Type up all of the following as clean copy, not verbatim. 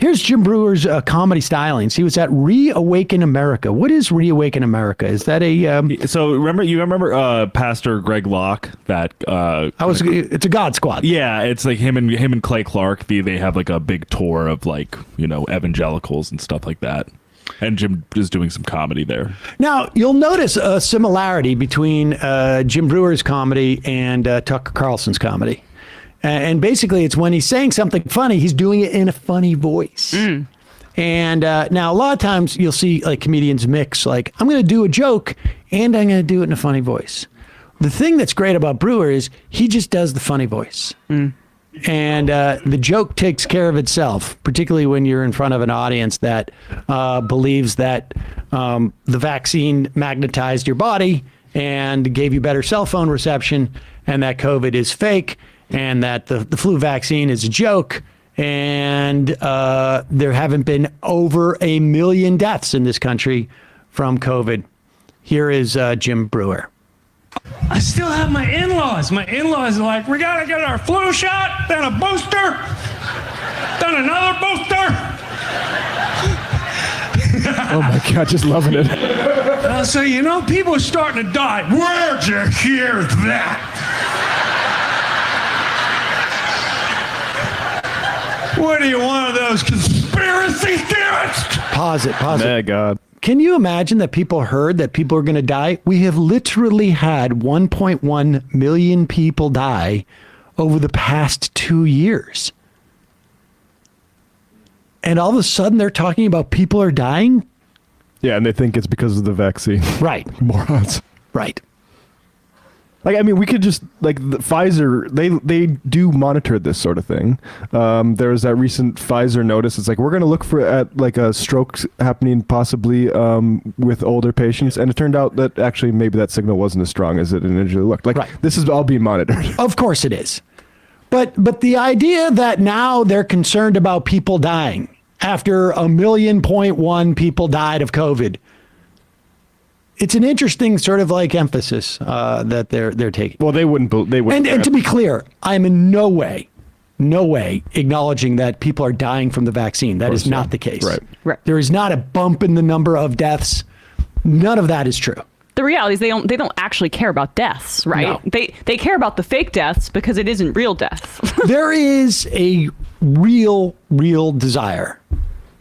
Here's Jim Breuer's comedy stylings. He was at Reawaken America. What is Reawaken America? Is that a... So remember Pastor Greg Locke? It's a God Squad. Yeah, it's like him and Clay Clark. They have like a big tour of like, evangelicals and stuff like that. And Jim is doing some comedy there. Now, you'll notice a similarity between Jim Breuer's comedy and Tucker Carlson's comedy. And basically, it's when he's saying something funny, he's doing it in a funny voice. And now, a lot of times, you'll see like comedians mix, like, I'm going to do a joke, and I'm going to do it in a funny voice. The thing that's great about Breuer is he just does the funny voice. And the joke takes care of itself, particularly when you're in front of an audience that believes that the vaccine magnetized your body and gave you better cell phone reception, and that COVID is fake, and that the flu vaccine is a joke, and there haven't been over 1 million deaths in this country from COVID. Here is Jim Breuer. I still have my in-laws. My in-laws are like, we gotta get our flu shot, then a booster, then another booster. Oh my God, just loving it. So, people are starting to die. Where'd you hear that? What are you, one of those conspiracy theorists? Pause it. My God. Can you imagine that people heard that people are going to die? We have literally had 1.1 million people die over the past 2 years. And all of a sudden they're talking about people are dying? Yeah, and they think it's because of the vaccine. Right. Morons. Right. Like, I mean, we could just, like, Pfizer, they do monitor this sort of thing. There was that recent Pfizer notice. It's like, we're going to look at, like, a stroke happening possibly with older patients. And it turned out that actually maybe that signal wasn't as strong as it initially looked. Like, This is all being monitored. Of course it is. But the idea that now they're concerned about people dying after 1.1 million people died of COVID, it's an interesting sort of like emphasis that they're taking. Well, they wouldn't. And to be clear, I'm in no way acknowledging that people are dying from the vaccine. That is not the case. Right. There is not a bump in the number of deaths. None of that is true. The reality is they don't actually care about deaths, right? No. They care about the fake deaths because it isn't real deaths. There is a real desire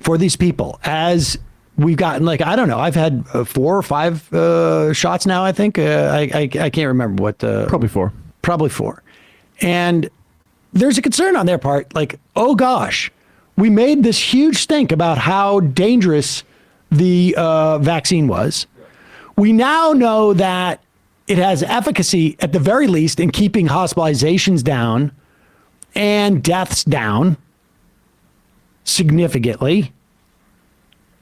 for these people, as we've gotten, like, I don't know, I've had 4 or 5 shots now, I think. I can't remember what. Probably 4. Probably 4. And there's a concern on their part, like, oh gosh, we made this huge stink about how dangerous the vaccine was. We now know that it has efficacy, at the very least, in keeping hospitalizations down and deaths down significantly,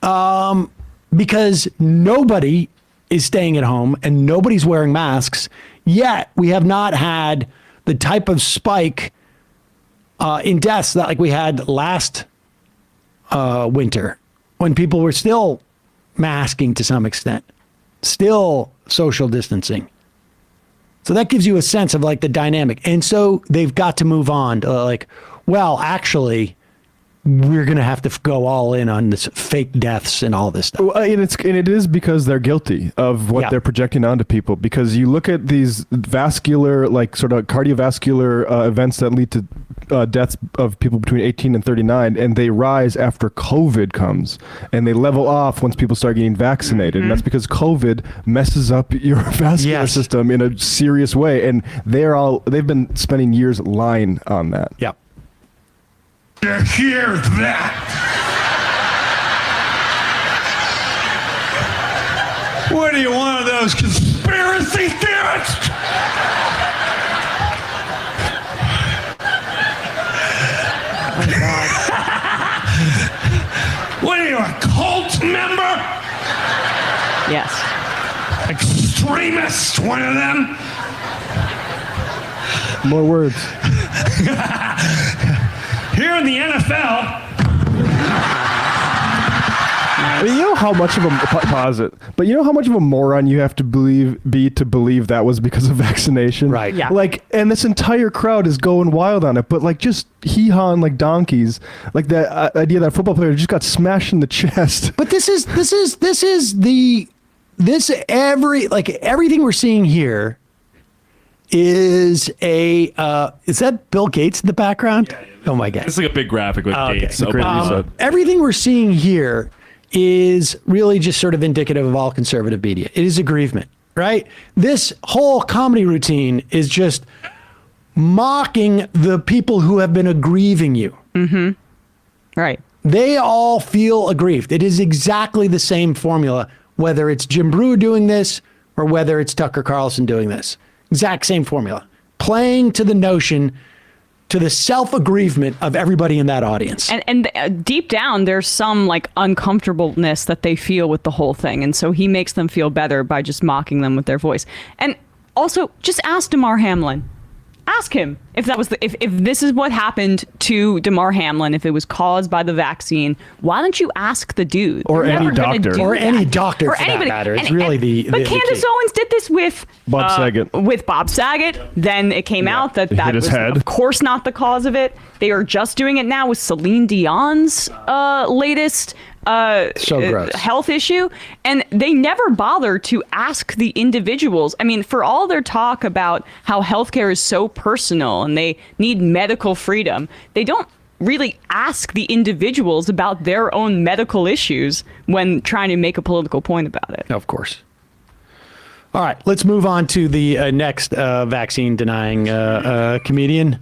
because nobody is staying at home and nobody's wearing masks. Yet we have not had the type of spike in deaths that like we had last winter, when people were still masking to some extent, still social distancing. So that gives you a sense of like the dynamic. And so they've got to move on to like, well, actually, we're going to have to go all in on this fake deaths and all this stuff. Well, and it is because they're guilty of what they're projecting onto people. Because you look at these vascular, like sort of cardiovascular events that lead to deaths of people between 18 and 39, and they rise after COVID comes, and they level off once people start getting vaccinated. And that's because COVID messes up your vascular system in a serious way. And they've been spending years lying on that. Yeah. You hear that? What are you, one of those conspiracy theorists? Oh, God. What are you, a cult member? Yes. Extremist, one of them? More words. Here in the NFL. I mean, you know how much of a pause it. But you know how much of a moron you have to believe that was because of vaccination? Right. Yeah. Like, and this entire crowd is going wild on it, but like just hee-hawing like donkeys. Like that idea that football player just got smashed in the chest. But everything we're seeing here is is that Bill Gates in the background? Yeah. Oh my God. It's like a big graphic with Gates. Okay. Everything we're seeing here is really just sort of indicative of all conservative media. It is aggrievement, right? This whole comedy routine is just mocking the people who have been aggrieving you. Mm-hmm. Right. They all feel aggrieved. It is exactly the same formula, whether it's Jim Breuer doing this or whether it's Tucker Carlson doing this. Exact same formula. Playing to the notion, to the self-aggrievement of everybody in that audience. And deep down, there's some like uncomfortableness that they feel with the whole thing. And so he makes them feel better by just mocking them with their voice. And also, just ask Damar Hamlin. Ask him if that was if this is what happened to Damar Hamlin, if it was caused by the vaccine. Why don't you ask the dude? Or any doctor. Or any doctor, for that matter. It's really But Candace Owens did this with Bob Saget. With Bob Saget. Then it came out that hit his was, head. of course, not the cause of it. They are just doing it now with Celine Dion's latest so gross. Health issue, and they never bother to ask the individuals. I mean, for all their talk about how healthcare is so personal and they need medical freedom, they don't really ask the individuals about their own medical issues when trying to make a political point about it. Of course. All right, let's move on to the next vaccine denying comedian.